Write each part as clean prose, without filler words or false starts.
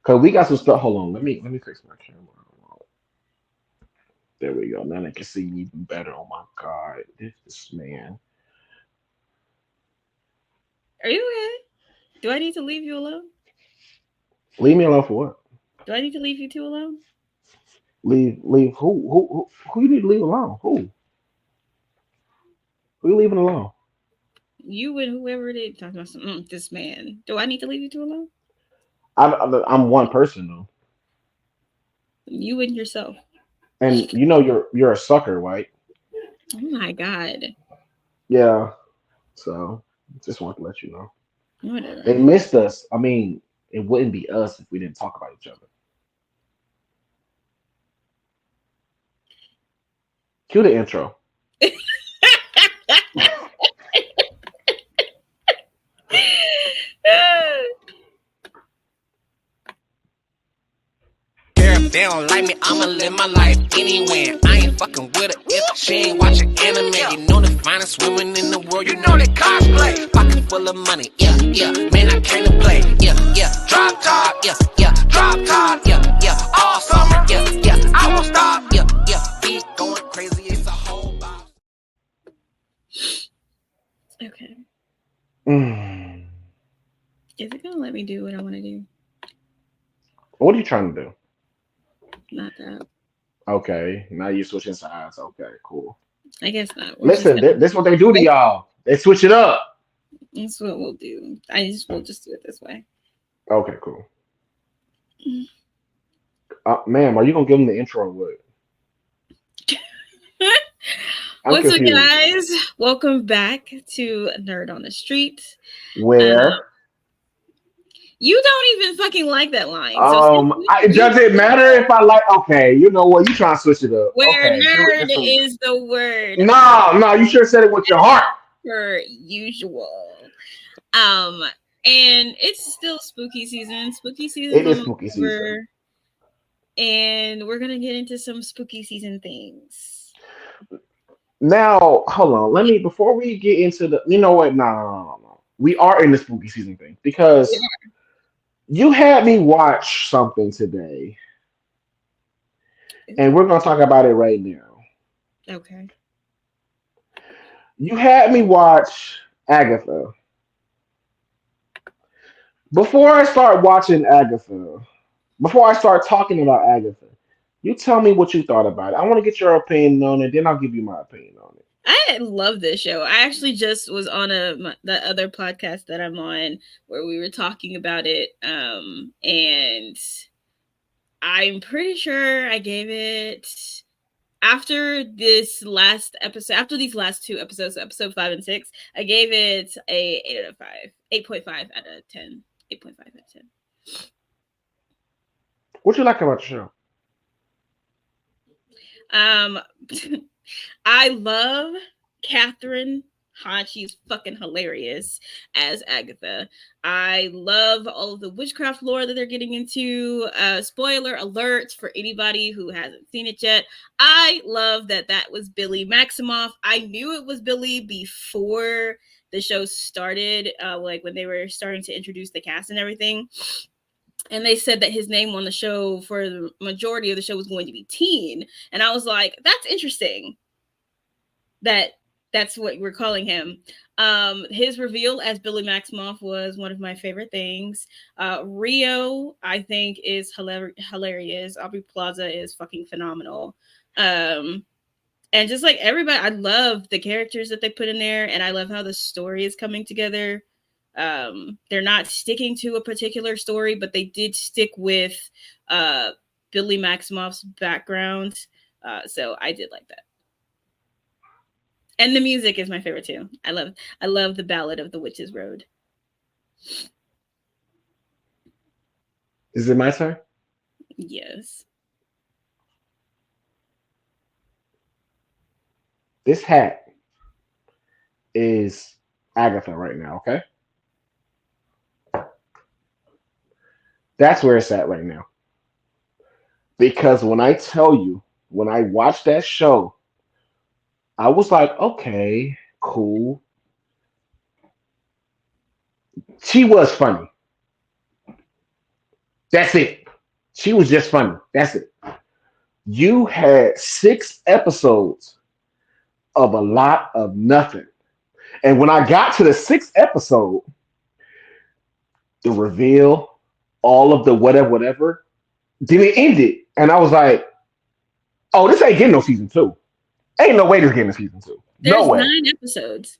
Cause we got some stuff. Hold on, let me fix my camera. There we go. Now I can see me even better. Oh my god, this man. Are you okay? Do I need to leave you alone? Leave me alone for what? Do I need to leave you two alone? Leave. Who you need to leave alone? Who you leaving alone? You and whoever it is talking about this man. Do I need to leave you two alone? I'm one person though, You and yourself. and you know you're a sucker, right? Oh my god. Yeah. So just want to let you know they Whatever. missed us. I mean, it wouldn't be us if we didn't talk about each other. Cue the intro. They don't like me, I'ma live my life anywhere. I ain't fucking with her if she ain't watching anime. You know the finest women in the world, you know they cosplay. Pocket full of money, yeah, yeah. Man, I came to play, yeah, yeah. Drop top, yeah, yeah. Drop top, yeah, yeah. All summer, yeah, yeah. I won't stop, yeah, yeah. Beat going crazy, it's a whole box. Okay. Mm. Is it gonna let me do what I want to do? What are you trying to do? Not that. Okay, now you're switching sides. Okay, cool. I guess not. We're just Listen, gonna. this what they do to y'all. They switch it up. That's what we'll do. We'll just do it this way. Okay, cool. Ma'am, are you gonna give them the intro or what? I'm What's up, confused. guys? Welcome back to Nerd on the Street. Um, Where? you don't even fucking like that line, so since Does it matter if I like? Okay, you know what? You trying to switch it up? where Okay, nerd this one. is the word No, no, you should have said it with your heart. per usual. Um, and it's still spooky season. Spooky season's It is almost spooky season. over, and we're gonna get into some spooky season things. Now, hold on. Let me before we get into the. You know what? No, no, no, no, no. We are in the spooky season thing because you had me watch something today, and we're gonna talk about it right now. Okay. You had me watch Agatha. Before I start watching Agatha, before I start talking about Agatha, you tell me what you thought about it. I want to get your opinion on it, then I'll give you my opinion on it. I love this show. I actually just was on the other podcast that I'm on where we were talking about it, and I'm pretty sure I gave it after this last episode, after these last two episodes, episode 5 and 6. I gave it a 8 out of 5, 8.5 out of 10, 8.5 out of 10. What you like about the show? Um, I love Catherine Hahn. She's fucking hilarious as Agatha. I love all of the witchcraft lore that they're getting into. Spoiler alert for anybody who hasn't seen it yet. I love that was Billy Maximoff. I knew it was Billy before the show started, like when they were starting to introduce the cast and everything. And they said that his name on the show for the majority of the show was going to be Teen. And I was like, that's interesting that that's what we're calling him. His reveal as Billy Maximoff was one of my favorite things. Rio, I think, is hilarious. Aubrey Plaza is fucking phenomenal. And just like everybody, I love the characters that they put in there, and I love how the story is coming together. They're not sticking to a particular story, but they did stick with Billy Maximoff's background. So I did like that. And the music is my favorite too. I love the Ballad of the Witch's Road. Is it my turn? Yes. This hat is Agatha right now, okay? That's where it's at right now. Because when I tell you, when I watched that show, I was like, okay, cool. She was funny. That's it. She was just funny. That's it. You had 6 episodes of a lot of nothing. And when I got to the 6th episode, the reveal, all of the whatever, whatever, then it ended. And I was like, oh, this ain't getting no season two. Ain't no way this getting a season two. No There's way. 9 episodes.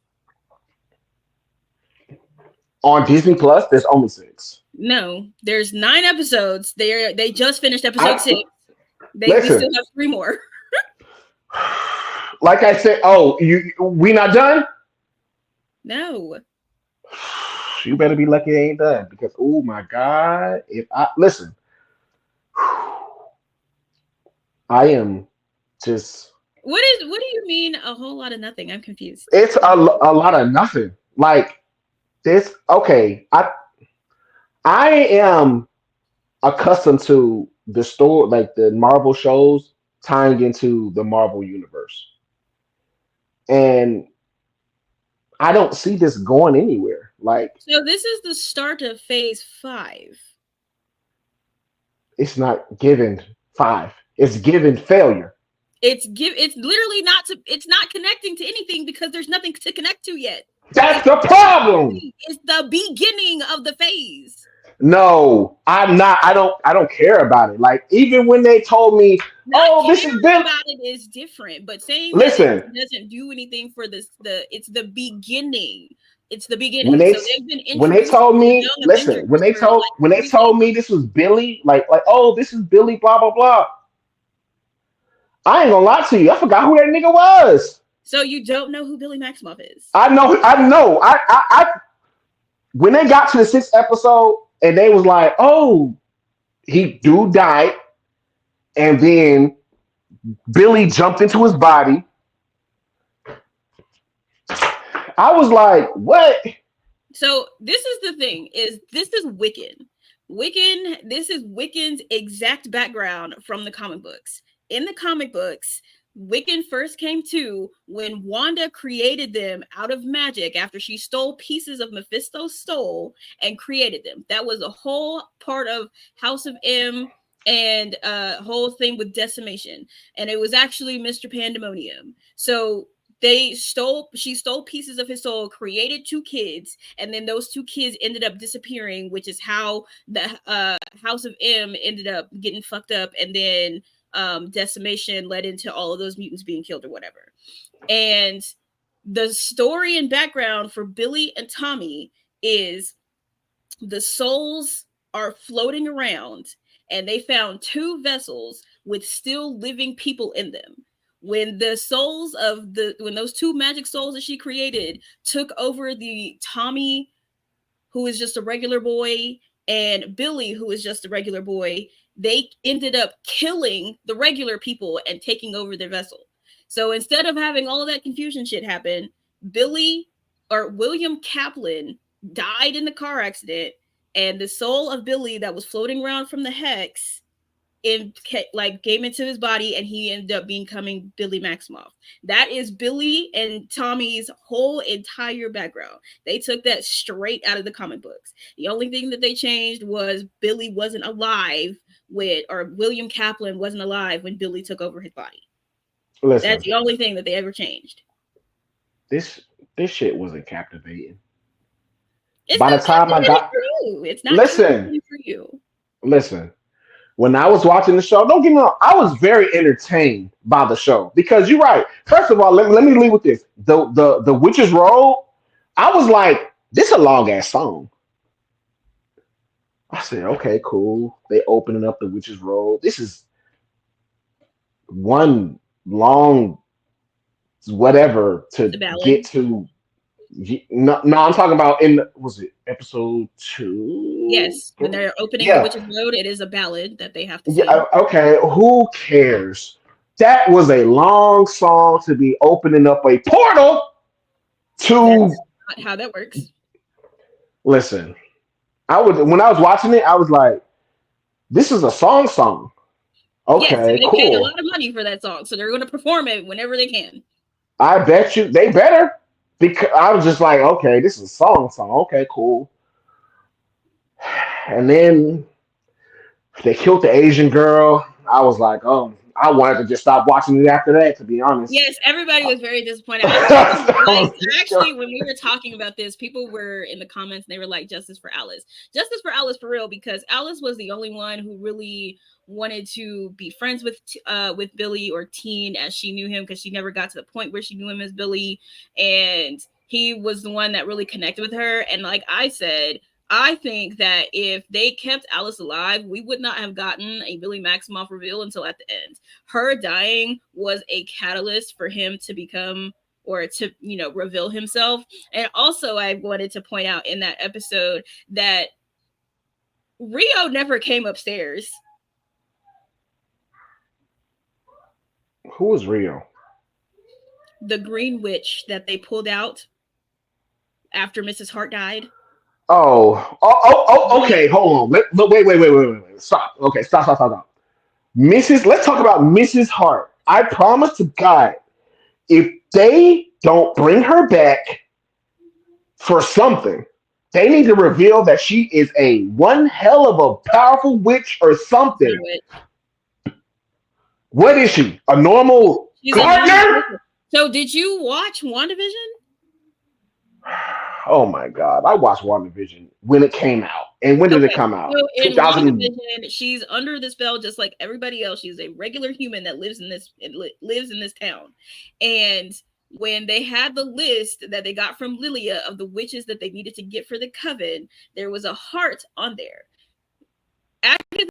On Disney Plus, there's only 6. No, there's 9 episodes. They just finished episode 6. We listen, still have 3 more. like I said, we not done? No. You better be lucky it ain't done because oh my god, if I listen, I am just. What do you mean a whole lot of nothing? I'm confused. It's a lot of nothing. Like this. Okay, I am accustomed to the store, like the Marvel shows tying into the Marvel universe, and I don't see this going anywhere. Like, so this is the start of phase 5. it's not given 5. It's given failure. It's literally it's not connecting to anything because there's nothing to connect to yet. That's the problem. It's the beginning of the phase. No, I'm not. I don't care about it. Like even when they told me, Not this is caring Bill. about it is different, but saying Listen, that it doesn't do anything for this, it's the beginning. It's the beginning. when they So they've been when they introduced told to the me, Young listen, Avengers when they for, told like, when they 3 told me this was Billy, like oh, this is Billy, blah blah blah. I ain't gonna lie to you. I forgot who that nigga was. So you don't know who Billy Maximoff is? I know. I when they got to the 6th episode and they was like, oh, he dude died, and then Billy jumped into his body. I was like, what? So this is the thing: this is Wiccan. This is Wiccan's exact background from the comic books. In the comic books, Wiccan first came to when Wanda created them out of magic after she stole pieces of Mephisto's soul and created them. That was a whole part of House of M and whole thing with decimation. And it was actually Mr. Pandemonium. So she stole pieces of his soul, created 2 kids, and then those 2 kids ended up disappearing, which is how the House of M ended up getting fucked up, and then decimation led into all of those mutants being killed or whatever. And the story and background for Billy and Tommy is the souls are floating around and they found 2 vessels with still living people in them. When the souls when those 2 magic souls that she created took over the Tommy, who is just a regular boy, and Billy, who is just a regular boy, they ended up killing the regular people and taking over their vessel. So instead of having all of that confusion shit happen, William Kaplan died in the car accident, and the soul of Billy that was floating around from the hex came into his body, and he ended up becoming Billy Maximoff. That is Billy and Tommy's whole entire background. They took that straight out of the comic books. The only thing that they changed was Billy wasn't alive William Kaplan wasn't alive when Billy took over his body. Listen, that's the only thing that they ever changed. This shit wasn't captivating. It's By the time I got, it's not listen for you. Listen, when I was watching the show, don't get me wrong, I was very entertained by the show because you're right. First of all, let me leave with this: the Witch's Road. I was like, this is a long ass song. I said, okay, cool. They opening up the Witch's Road. This is one long whatever to get to. No, I'm talking about was it episode 2? Yes, when they're opening the Witch's Road, it is a ballad that they have to sing. Yeah, okay, who cares? That was a long song to be opening up a portal to. That's not how that works. Listen, when I was watching it, I was like, this is a song. Okay, yes, they cool. paid a lot of money for that song, so they're going to perform it whenever they can. I bet you they better. Because I was just like, okay, this is a song. Okay, cool. And then They killed the Asian girl. I was like, oh, I wanted to just stop watching it after that. To be honest. Yes, everybody was very disappointed. Actually, when we were talking about this, people were in the comments and they were like, "Justice for Alice, justice for Alice for real," because Alice was the only one who really wanted to be friends with Billy, or Teen as she knew him, because she never got to the point where she knew him as Billy, and he was the one that really connected with her. And like I said, I think that if they kept Alice alive, we would not have gotten a Billy Maximoff reveal until at the end. Her dying was a catalyst for him to become, or to, reveal himself. And also, I wanted to point out in that episode that Rio never came upstairs. Who was Rio? The Green Witch that they pulled out after Mrs. Hart died. Okay. Hold on. Wait. Stop. Okay, stop. Let's talk about Mrs. Hart. I promise to God, if they don't bring her back for something, they need to reveal that she is a one hell of a powerful witch or something. What is she? A normal gardener? So, did you watch WandaVision? Oh my God. I watched WandaVision when it came out. And when did it come out? So in WandaVision, she's under the spell just like everybody else. She's a regular human that lives in this town. And when they had the list that they got from Lilia of the witches that they needed to get for the coven, there was a heart on there. Agatha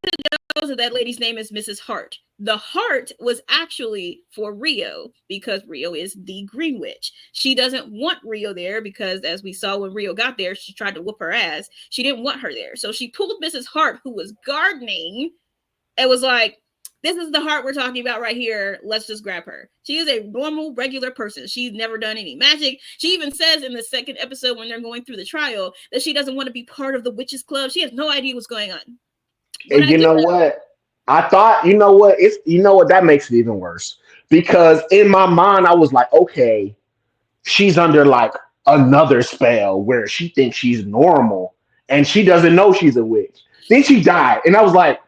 knows that lady's name is Mrs. Hart. The heart was actually for Rio, because Rio is the Green Witch. She doesn't want Rio there because, as we saw when Rio got there, she tried to whoop her ass. She didn't want her there. So she pulled Mrs. Hart, who was gardening, and was like, this is the heart we're talking about right here. Let's just grab her. She is a normal, regular person. She's never done any magic. She even says in the second episode when they're going through the trial that she doesn't want to be part of the witches club. She has no idea what's going on. And you know what? I thought, that makes it even worse. Because in my mind, I was like, okay, she's under like another spell where she thinks she's normal and she doesn't know she's a witch. Then she died. And I was like,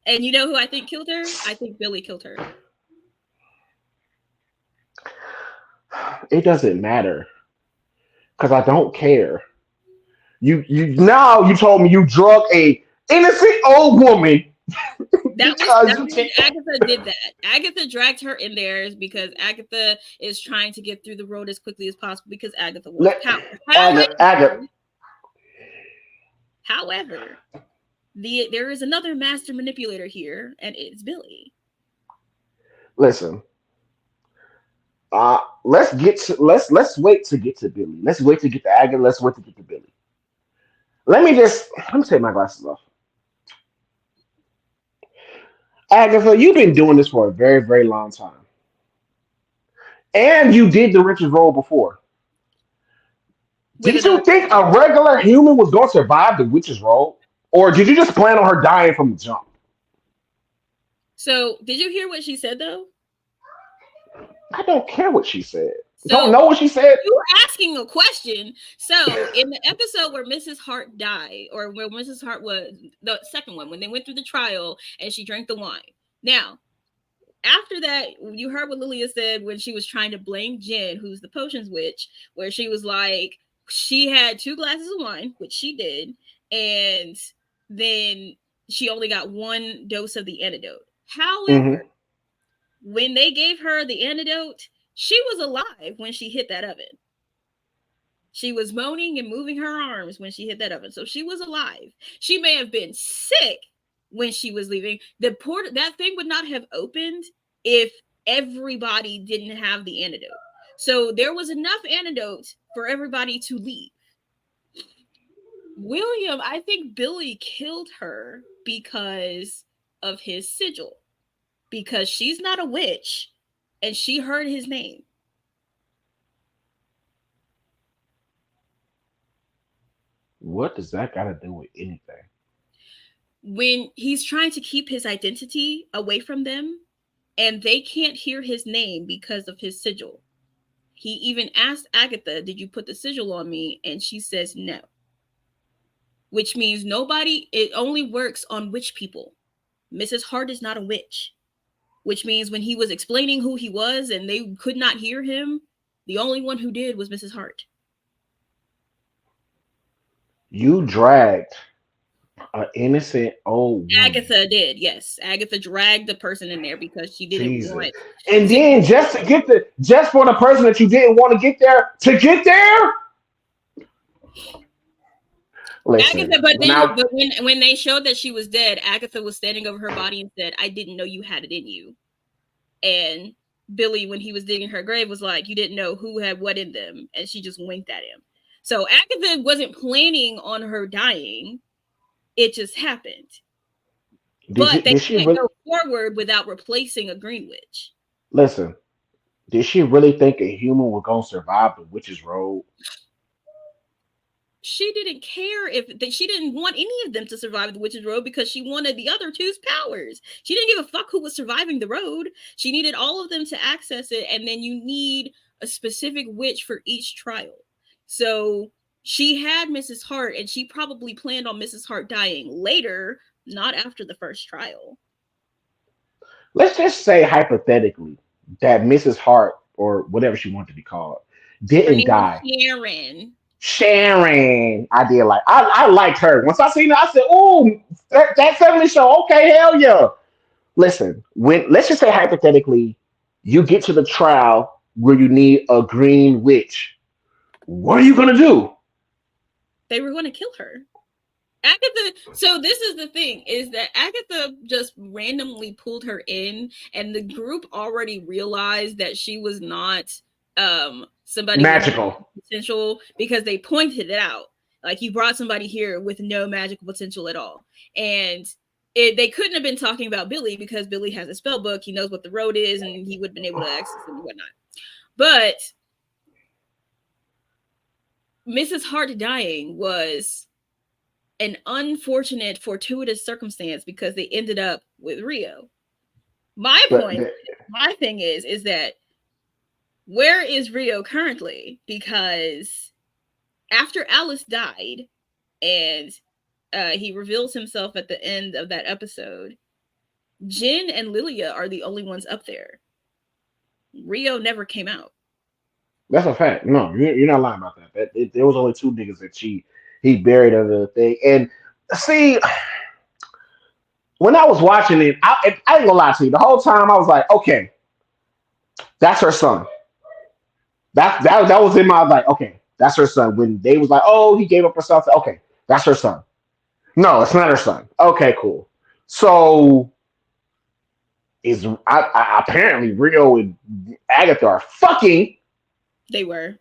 and you know who I think killed her? I think Billy killed her. It doesn't matter. Because I don't care. You told me you drug a innocent old woman. Agatha did that. Agatha dragged her in there because Agatha is trying to get through the road as quickly as possible because Agatha wants power. However, there is another master manipulator here, and it's Billy. Listen. Let's wait to get to Billy. Let's wait to get to Agatha. Let's wait to get to Billy. Let me take my glasses off. Agatha, you've been doing this for a very, very long time. And you did the witch's role before. Did you think a regular human was going to survive the witch's role? Or did you just plan on her dying from the jump? So, did you hear what she said, though? I don't care what she said. Don't know what she said. You were asking a question. So in the episode where Mrs. Hart died, or where Mrs. Hart was the second one, when they went through the trial and she drank the wine. Now, after that, you heard what Lilia said when she was trying to blame Jen, who's the potions witch, where she was like, she had 2 glasses of wine, which she did, and then she only got 1 dose of the antidote. However, when they gave her the antidote, she was alive when she hit that oven. She was moaning and moving her arms when she hit that oven. So she was alive. She may have been sick when she was leaving. That thing would not have opened if everybody didn't have the antidote. So there was enough antidote for everybody to leave. William, I think Billy killed her because of his sigil. Because she's not a witch. And she heard his name. What does that got to do with anything? When he's trying to keep his identity away from them, and they can't hear his name because of his sigil. He even asked Agatha, did you put the sigil on me? And she says no. which means it only works on witch people. Mrs. Hart is not a witch, which means when he was explaining who he was and they could not hear him, the only one who did was Mrs. Hart. You dragged an innocent old woman. Agatha did, yes. Agatha dragged the person in there because she didn't Jesus. want And to. then just for the person that you didn't want to get there. Listen, Agatha, but when they showed that she was dead, Agatha was standing over her body and said, "I didn't know you had it in you." And Billy, when he was digging her grave, was like, "You didn't know who had what in them," and she just winked at him. So Agatha wasn't planning on her dying; it just happened. But they can't go forward without replacing a Green Witch. Listen, did she really think a human was gonna survive the witch's road? She didn't care she didn't want any of them to survive the witch's road because she wanted the other two's powers. She didn't give a fuck who was surviving the road. She needed all of them to access it, and then you need a specific witch for each trial. So she had Mrs. Hart, and she probably planned on Mrs. Hart dying later, not after the first trial. Let's just say hypothetically that Mrs. Hart, or whatever she wanted to be called, didn't die. Sharon. I did I liked her. Once I seen her, I said, "Ooh, that family show. Okay, hell yeah." Listen, let's just say hypothetically, you get to the trial where you need a green witch. What are you gonna do? They were going to kill her. Agatha, so this is the thing, is that Agatha just randomly pulled her in, and the group already realized that she was not somebody magical with potential because they pointed it out. Like, you brought somebody here with no magical potential at all. And they couldn't have been talking about Billy because Billy has a spell book, he knows what the road is, and he would have been able to access it and whatnot. But Mrs. Hart dying was an unfortunate, fortuitous circumstance because they ended up with Rio. My thing is that where is Rio currently? Because after Alice died and he reveals himself at the end of that episode, Jen and Lilia are the only ones up there. Rio never came out. That's a fact. No, you're not lying about that. There was only two niggas that he buried under the thing. And see, when I was watching it, I ain't gonna lie to you. The whole time I was like, okay, that's her son. That was in my like, okay, that's her son. When they was like, oh, he gave up her son. Okay, that's her son. No, it's not her son. Okay, cool. So apparently Rio and Agatha are fucking. They were.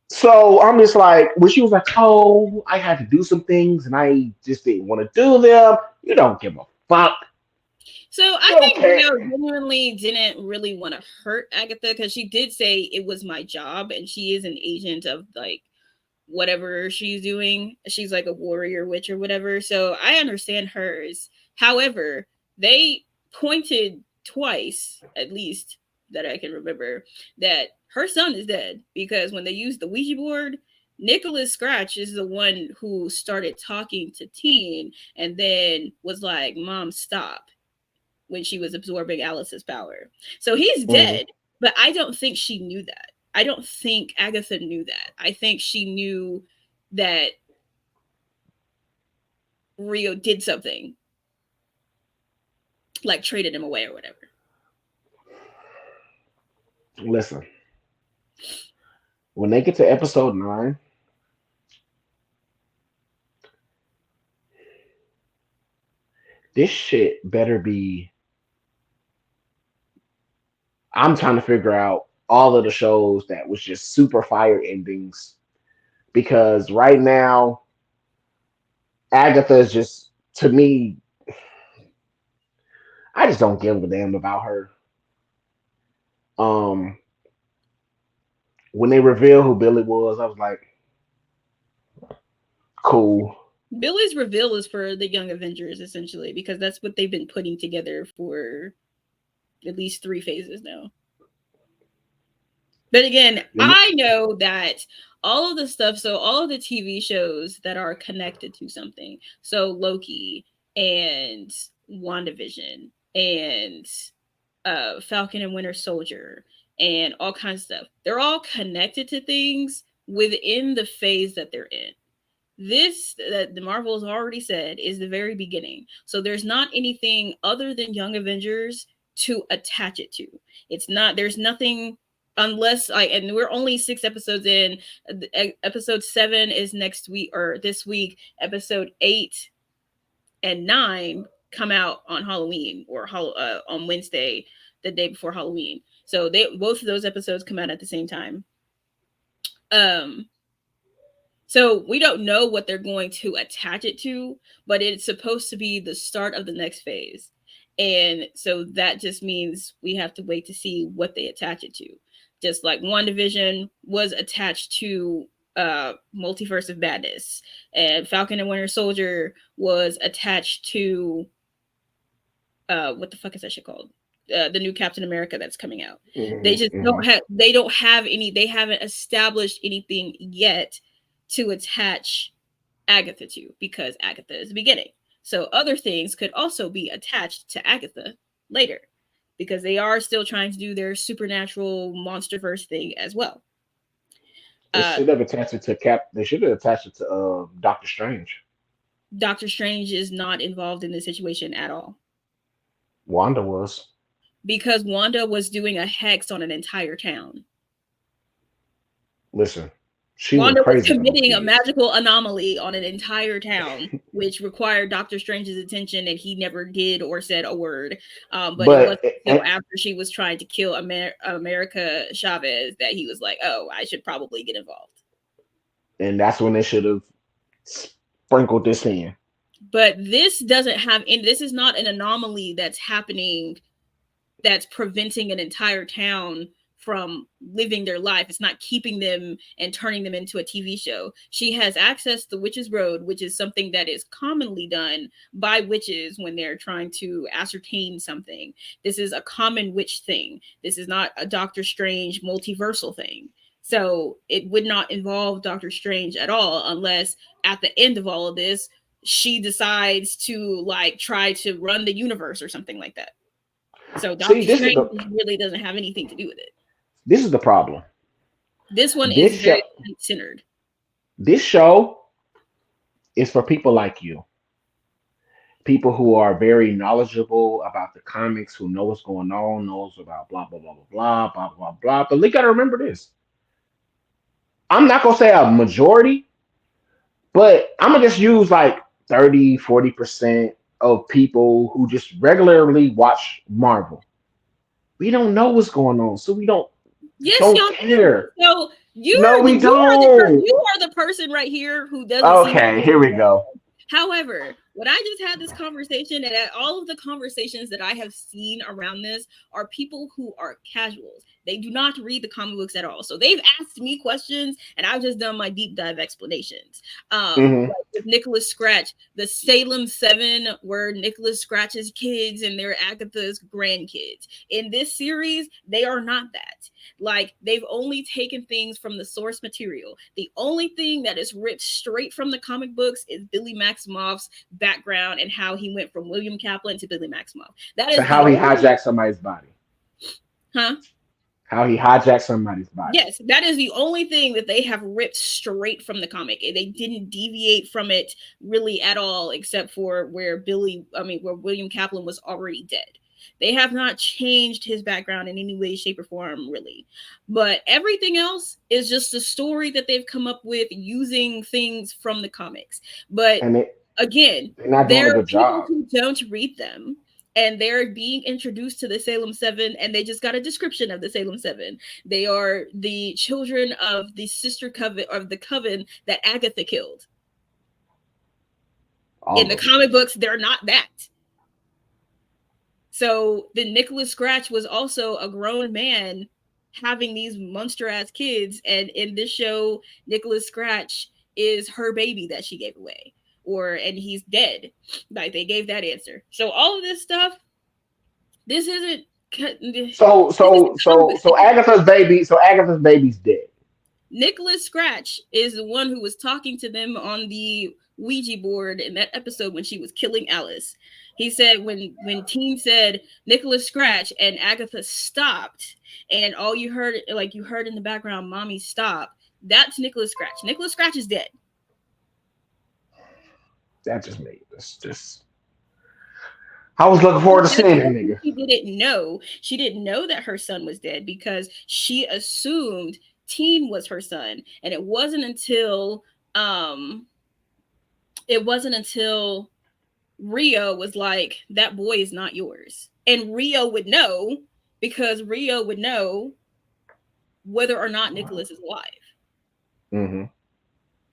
So I'm just like, when she was like, oh, I had to do some things and I just didn't want to do them. You don't give a fuck. So I think Rio genuinely didn't really want to hurt Agatha because she did say it was my job, and she is an agent of like whatever she's doing. She's like a warrior witch or whatever. So I understand hers. However, they pointed twice, at least that I can remember, that her son is dead because when they used the Ouija board, Nicholas Scratch is the one who started talking to Teen and then was like, Mom, stop, when she was absorbing Alice's power. So he's dead, but I don't think she knew that. I don't think Agatha knew that. I think she knew that Rio did something, like traded him away or whatever. Listen, when they get to episode 9, this shit better be. I'm trying to figure out all of the shows that was just super fire endings, because right now Agatha is just, to me, I just don't give a damn about her. When they revealed who Billy was, I was like, cool. Billy's reveal is for the Young Avengers, essentially, because that's what they've been putting together for at least 3 phases now. But again, You I know that all of the stuff, so all of the TV shows that are connected to something, so Loki and WandaVision and Falcon and Winter Soldier and all kinds of stuff, they're all connected to things within the phase that they're in. This that the Marvels already said is the very beginning. So there's not anything other than Young Avengers to attach it to. It's not there's nothing unless like and we're only 6 episodes in. Episode 7 is next week or this week. Episode 8 and 9 come out on Halloween or on Wednesday, the day before Halloween. So they both of those episodes come out at the same time. Um So we don't know what they're going to attach it to, but it's supposed to be the start of the next phase. And so that just means we have to wait to see what they attach it to. Just like WandaVision was attached to Multiverse of Madness, and Falcon and Winter Soldier was attached to what the fuck is that shit called? The new Captain America that's coming out. They just don't have any. They haven't established anything yet to attach Agatha to because Agatha is the beginning. So other things could also be attached to Agatha later because they are still trying to do their supernatural monsterverse thing as well. They should have attached it to Cap. They should have attached it to Doctor Strange. Doctor Strange is not involved in this situation at all. Wanda was. Because Wanda was doing a hex on an entire town. Listen, she Wanda was committing a magical anomaly on an entire town, which required Doctor Strange's attention, and he never did or said a word. But it wasn't until after she was trying to kill America Chavez that he was like, "Oh, I should probably get involved." And that's when they should have sprinkled this in. But this doesn't have, and this is not an anomaly that's happening that's preventing an entire town from living their life. It's not keeping them and turning them into a TV show. She has access to Witch's Road, which is something that is commonly done by witches when they're trying to ascertain something. This is a common witch thing. This is not a Doctor Strange multiversal thing. So it would not involve Doctor Strange at all unless at the end of all of this, she decides to like try to run the universe or something like that. So Doctor Strange really doesn't have anything to do with it. This is the problem. This one is very centered. This show is for people like you. People who are very knowledgeable about the comics, who know what's going on, knows about blah, blah, blah, blah, blah, blah, blah, blah. But they got to remember this. I'm not going to say a majority, but I'm going to just use like 30, 40% of people who just regularly watch Marvel. We don't know what's going on, so we don't care. So you are the person right here who doesn't. Okay, here we go. However, when I just had this conversation, and all of the conversations that I have seen around this are people who are casuals. They do not read the comic books at all. So they've asked me questions, and I've just done my deep dive explanations. Like with Nicholas Scratch, the Salem 7 were Nicholas Scratch's kids and they're Agatha's grandkids. In this series, they are not that. Like, they've only taken things from the source material. The only thing that is ripped straight from the comic books is Billy Maximoff's background and how he went from William Kaplan to Billy Maximoff. That is how he hijacked somebody's body. Huh? How he hijacked somebody's body. Yes, that is the only thing that they have ripped straight from the comic. They didn't deviate from it really at all, except for where William Kaplan was already dead. They have not changed his background in any way, shape, or form, really. But everything else is just a story that they've come up with using things from the comics. But again, there are people who don't read them. And they're being introduced to the Salem 7, and they just got a description of the Salem 7. They are the children of the sister coven, of the coven that Agatha killed. In the comic books, they're not that. So the Nicholas Scratch was also a grown man having these monster-ass kids, and in this show, Nicholas Scratch is her baby that she gave away. And he's dead. Like, they gave that answer. So all of this stuff, this isn't So Agatha's baby's dead. Nicholas Scratch is the one who was talking to them on the Ouija board in that episode when she was killing Alice. He said when Teen said Nicholas Scratch and Agatha stopped, and all you heard, like you heard in the background, "Mommy stop." That's Nicholas Scratch. Nicholas Scratch is dead. That just made this just. I was looking forward to seeing that nigga. She didn't know. She didn't know that her son was dead because she assumed Teen was her son, and it wasn't until Rio was like, "That boy is not yours," and Rio would know because Rio would know whether or not Nicholas is alive. Mm-hmm.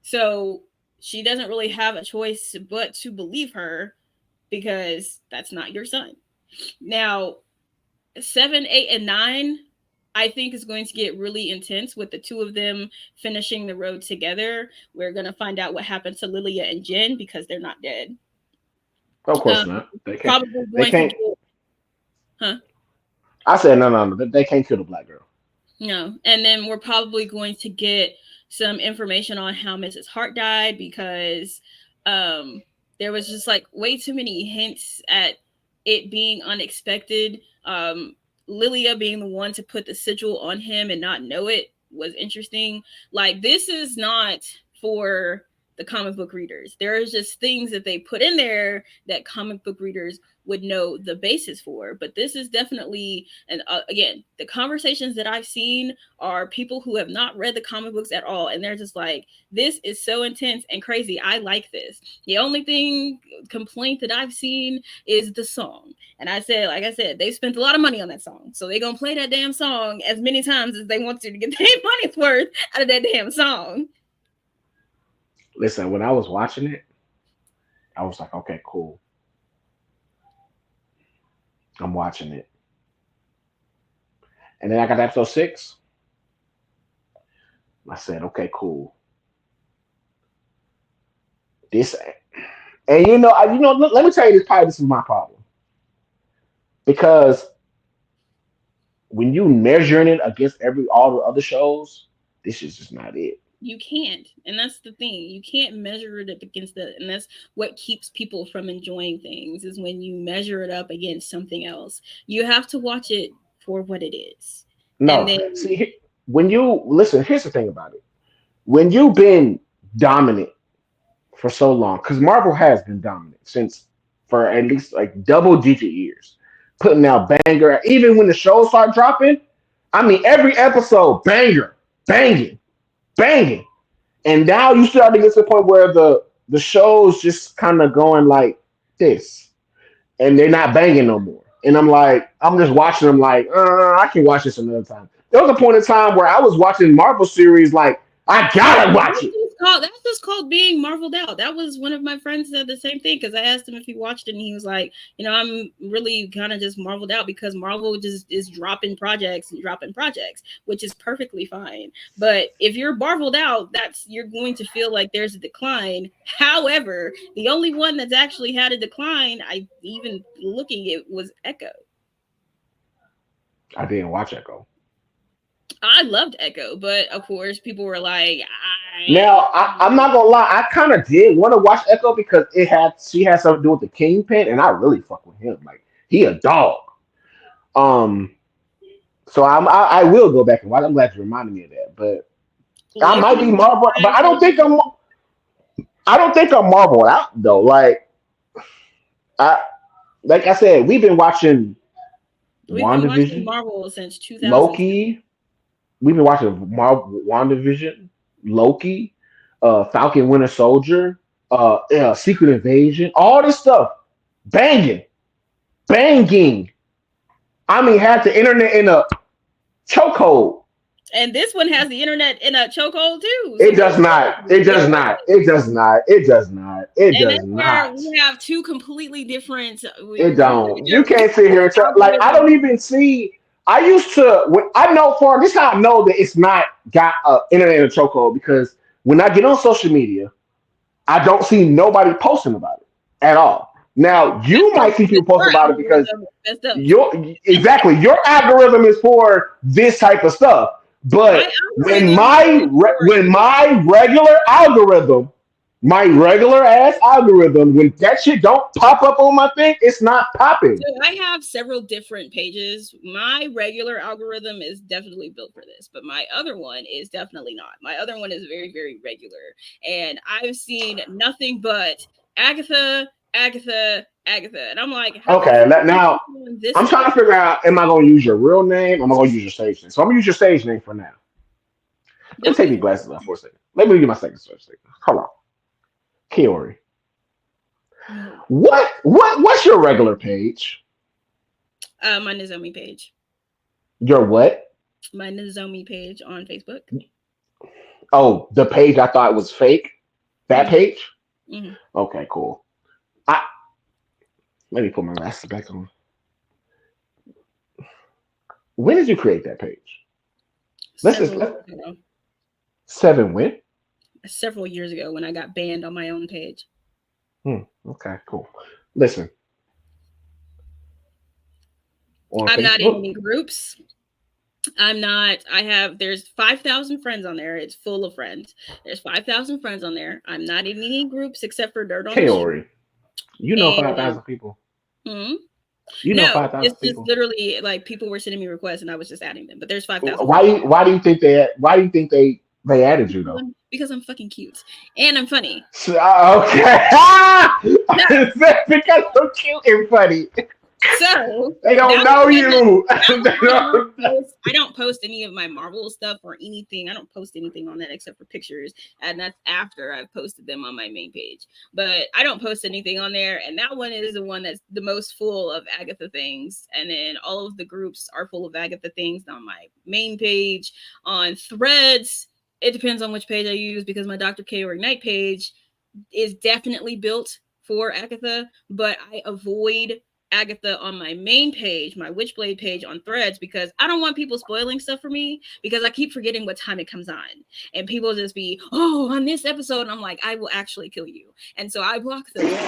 So she doesn't really have a choice but to believe her because that's not your son. Now, 7, 8, and 9, I think is going to get really intense with the two of them finishing the road together. We're going to find out what happened to Lilia and Jen because they're not dead. Of course not. They can't. Probably They can't. Huh? I said no. They can't kill the black girl. No. And then we're probably going to get some information on how Mrs. Hart died because there was just like way too many hints at it being unexpected. Lilia being the one to put the sigil on him and not know it was interesting. Like, this is not for the comic book readers. There's just things that they put in there that comic book readers would know the basis for. But this is definitely, and again, the conversations that I've seen are people who have not read the comic books at all, and they're just like, this is so intense and crazy. I like this. The only complaint that I've seen is the song. And I said, like I said, they spent a lot of money on that song, so they're gonna play that damn song as many times as they want to get their money's worth out of that damn song. Listen, when I was watching it, I was like, okay, cool. I'm watching it. And then I got to episode 6. I said, okay, cool. This, and let me tell you this is my problem. Because when you measuring it against all the other shows, this is just not it. You can't, and that's the thing. You can't measure it up against that, and that's what keeps people from enjoying things, is when you measure it up against something else. You have to watch it for what it is. No, see, when you listen, here's the thing about it. When you've been dominant for so long, because Marvel has been dominant for at least like double-digit years, putting out banger, even when the shows start dropping. I mean, every episode, banger, banging. And now you start to get to the point where the show's just kind of going like this, and they're not banging no more. And I'm just watching them like, I can watch this another time. There was a point in time where I was watching Marvel series like, I gotta watch it. That's just called being marveled out. That was one of my friends said the same thing, because I asked him if he watched it, and he was like, I'm really kind of just marveled out because Marvel just is dropping projects, which is perfectly fine. But if you're marveled out, you're going to feel like there's a decline. However, the only one that's actually had a decline, I even looking at, was Echo. I didn't watch Echo. I loved Echo, but of course people were like, I'm not gonna lie, I kind of did want to watch Echo because she had something to do with the Kingpin, and I really fuck with him. Like, he a dog. So I will go back and watch. I'm glad you reminded me of that. But I might be Marvel, but I don't think I'm Marvel out though. Like I said, we've been watching Marvel since 2000. Loki. We've been watching WandaVision, Loki, Falcon Winter Soldier, Secret Invasion, all this stuff. Banging. I mean, had the internet in a chokehold. And this one has the internet in a chokehold too. So it does not. We have two completely different. It don't. You can't sit here and tell. Like, I don't even see. I used to. This is how I know that it's not got internet in a chokehold, because when I get on social media, I don't see nobody posting about it at all. Now you might see people post Your about it because algorithm is messed up. your algorithm is for this type of stuff. My But algorithm is for when my regular ass algorithm, when that shit don't pop up on my thing, it's not popping. So I have several different pages. My regular algorithm is definitely built for this, but my other one is definitely not. My other one is very, very regular. And I've seen nothing but Agatha, Agatha, Agatha. And I'm like, how the Okay, fuck are now people on this I'm trying to one? figure out: am I going to use your real name? Or am I going to use your stage name? So I'm going to use your stage name for now. Let me Don't take use these glasses off for a second. Let me get my second search. Hold on, Kiori. no. What's your regular page? My Nozomi page. Your what? My Nozomi page on Facebook. Oh, the page I thought was fake. That Hmm. page? Hmm. Okay, cool. I Let me put my glasses back on. When did you create that page? Several Let's years ago. 7 when? Several years ago when I got banned on my own page. Okay, cool. Listen, on I'm not in Facebook. any groups. I'm not. There's 5,000 friends on there. It's full of friends. There's 5,000 friends on there. I'm not in any groups except for Dirt on the Street. Kaori, you know And 5,000 people. hmm, You know no, 5,000 it's just people. literally like people were sending me requests and I was just adding them. But there's 5,000 Why friends. why do you think they added you though? Because I'm fucking cute and I'm funny. Okay. So, Because I'm cute and funny. so They don't that know was when you. that was They when don't- I don't post any of my Marvel stuff or anything. I don't post anything on that except for pictures, and that's after I've posted them on my main page. But I don't post anything on there, and that one is the one that's the most full of Agatha things. And then all of the groups are full of Agatha things on my main page. On Threads, it depends on which page I use because my Dr. K or Ignite page is definitely built for Agatha, but I avoid Agatha on my main page, my Witchblade page on Threads, because I don't want people spoiling stuff for me because I keep forgetting what time it comes on. And people just be, oh, on this episode. And I'm like, I will actually kill you. And so I block those people.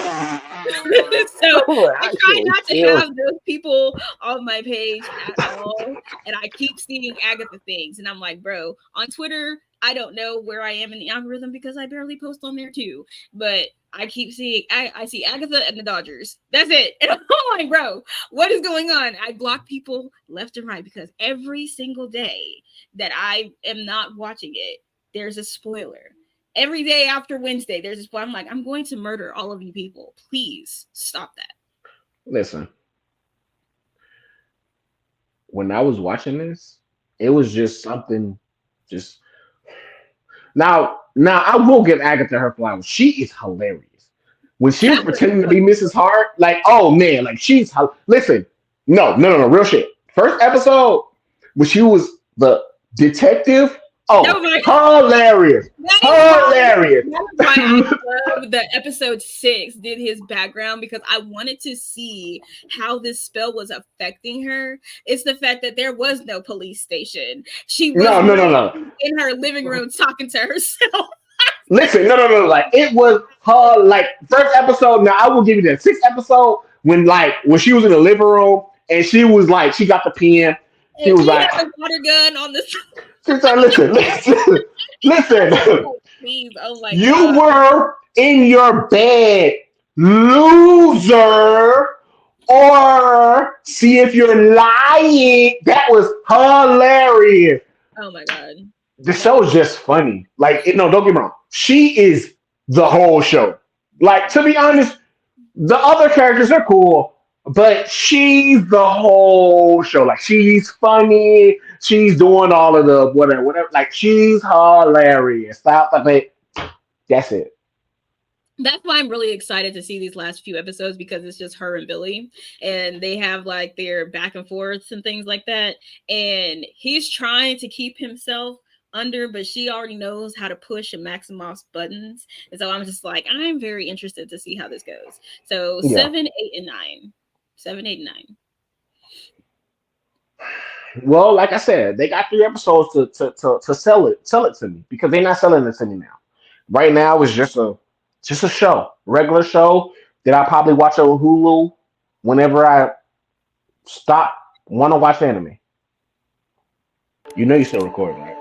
So Will I try actually not to kill. have those people on my page at all. And I keep seeing Agatha things. And I'm like, bro, on Twitter, I don't know where I am in the algorithm because I barely post on there too. But I keep seeing I see Agatha and the Dodgers. That's it. And I'm like, bro, what is going on? I block people left and right because every single day that I am not watching it, there's a spoiler. Every day after Wednesday, there's a spoiler. I'm like, I'm going to murder all of you people. Please stop that. Listen, when I was watching this, it was just something. Just now, I will give Agatha her flowers. She is hilarious. When she was Catherine pretending to be fucking Mrs. Hart, like, oh man, like listen, no, real shit. First episode when she was the detective, no, oh, my hilarious, That is why. hilarious. That is why I love the episode 6 did his background because I wanted to see how this spell was affecting her. It's the fact that there was no police station. She was No. literally in her living room talking to herself. Listen, no. Like it was her like first episode. Now I will give you that sixth episode when she was in the living room and she was like she got the pen. She And was she like, had the water gun on the she said, listen. please. Oh my You god. were in your bed, loser. Or see if you're lying. That was hilarious. Oh my god. The That show is just funny. Like, no, don't get me wrong. She is the whole show. Like, to be honest, the other characters are cool, but she's the whole show. Like, she's funny. She's doing all of the whatever. Like, she's hilarious. Stop it. That's it. that's why I'm really excited to see these last few episodes because it's just her and Billy and they have like their back and forths and things like that. And he's trying to keep himself under, but she already knows how to push and maximize buttons. And so I'm just like, I'm very interested to see how this goes. So Yeah. 7, 8, and 9. 7, 8, and 9. Well, like I said, they got 3 episodes to sell it to me because they're not selling it to me now. Right now, it's just a show, regular show. that I probably watch on Hulu whenever I stop want to watch anime. You know you're still recording, right?